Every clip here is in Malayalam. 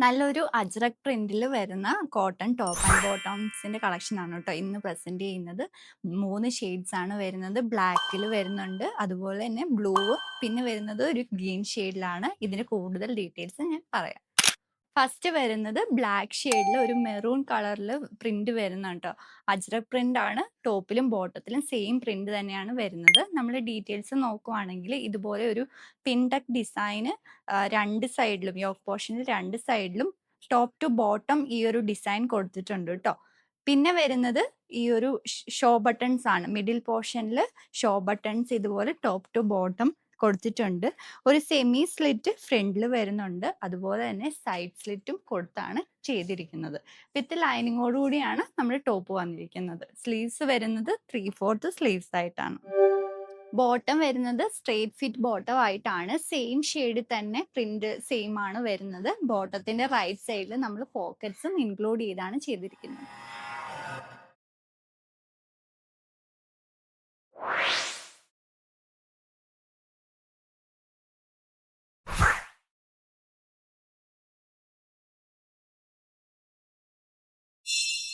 നല്ലൊരു അജ്രക് പ്രിന്റിൽ വരുന്ന കോട്ടൺ ടോപ്പ് ആൻഡ് ബോട്ടംസിന്റെ കളക്ഷൻ ആണ് കേട്ടോ ഇന്ന് പ്രസന്റ് ചെയ്യുന്നത്. 3 ഷെയ്ഡ്സ് ആണ് വരുന്നത്. ബ്ലാക്കിൽ വരുന്നുണ്ട്, അതുപോലെ തന്നെ ബ്ലൂ, പിന്നെ വരുന്നത് ഒരു ഗ്രീൻ ഷെയ്ഡിലാണ്. ഇതിന് കൂടുതൽ ഡീറ്റെയിൽസ് ഞാൻ പറയാം. ഫസ്റ്റ് വരുന്നത് ബ്ലാക്ക് ഷെയ്ഡിൽ ഒരു മെറൂൺ കളറിൽ പ്രിന്റ് വരുന്നുണ്ട്. അജ്രക് പ്രിന്റ് ആണ്. ടോപ്പിലും ബോട്ടത്തിലും സെയിം പ്രിന്റ് തന്നെയാണ് വരുന്നത്. നമ്മൾ ഡീറ്റെയിൽസ് നോക്കുവാണെങ്കിൽ ഇതുപോലെ ഒരു പിൻടക്ക് ഡിസൈന് രണ്ട് സൈഡിലും, യോക്ക് പോർഷനിൽ രണ്ട് സൈഡിലും ടോപ്പ് ടു ബോട്ടം ഈ ഒരു ഡിസൈൻ കൊടുത്തിട്ടുണ്ട് കേട്ടോ. പിന്നെ വരുന്നത് ഈ ഒരു ഷോ ബട്ടൺസ് ആണ്. മിഡിൽ പോർഷനിൽ ഷോ ബട്ടൺസ് ഇതുപോലെ ടോപ്പ് ടു ബോട്ടം കൊടുത്തിട്ടുണ്ട്. ഒരു സെമി സ്ലിറ്റ് ഫ്രണ്ടിൽ വരുന്നുണ്ട്, അതുപോലെ തന്നെ സൈഡ് സ്ലിറ്റും കൊടുത്താണ് ചെയ്തിരിക്കുന്നത്. വിത്ത് ലൈനിങ്ങോട് കൂടിയാണ് നമ്മൾ ടോപ്പ് വന്നിരിക്കുന്നത്. സ്ലീവ്സ് വരുന്നത് 3/4 സ്ലീവ്സ് ആയിട്ടാണ്. ബോട്ടം വരുന്നത് സ്ട്രേറ്റ് ഫിറ്റ് ബോട്ടം ആയിട്ടാണ്. സെയിം ഷെയ്ഡ് തന്നെ പ്രിന്റ് സെയിം ആണ് വരുന്നത്. ബോട്ടത്തിന്റെ റൈറ്റ് സൈഡിൽ നമ്മൾ പോക്കറ്റ്സും ഇൻക്ലൂഡ് ചെയ്താണ് ചെയ്തിരിക്കുന്നത്.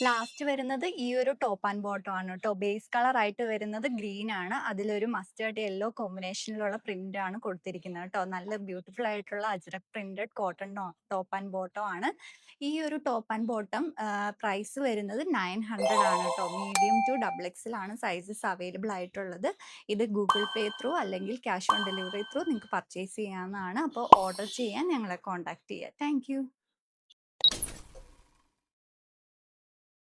ലാസ്റ്റ് വരുന്നത് ഈ ഒരു ടോപ്പ് ആൻഡ് ബോട്ടം ആണ് കേട്ടോ. ബേസ് കളർ ആയിട്ട് വരുന്നത് ഗ്രീൻ ആണ്. അതിലൊരു മസ്റ്റേർഡ് യെല്ലോ കോമ്പിനേഷനിലുള്ള പ്രിന്റ് ആണ് കൊടുത്തിരിക്കുന്നത് കേട്ടോ. നല്ല ബ്യൂട്ടിഫുൾ ആയിട്ടുള്ള ajrak printed cotton top and bottom ആണ്. ഈ ഒരു ടോപ്പ് ആൻഡ് ബോട്ടം പ്രൈസ് വരുന്നത് 900 ആണ് കേട്ടോ. മീഡിയം ടു ഡബിൾ എക്സൽ ആണ് സൈസസ് അവൈലബിൾ ആയിട്ടുള്ളത്. ഇത് ഗൂഗിൾ പേ ത്രൂ അല്ലെങ്കിൽ ക്യാഷ് ഓൺ ഡെലിവറി ത്രൂ നിങ്ങൾക്ക് പർച്ചേസ് ചെയ്യാവുന്നതാണ്. അപ്പോൾ ഓർഡർ ചെയ്യാൻ ഞങ്ങളെ കോൺടാക്ട് ചെയ്യുക. താങ്ക്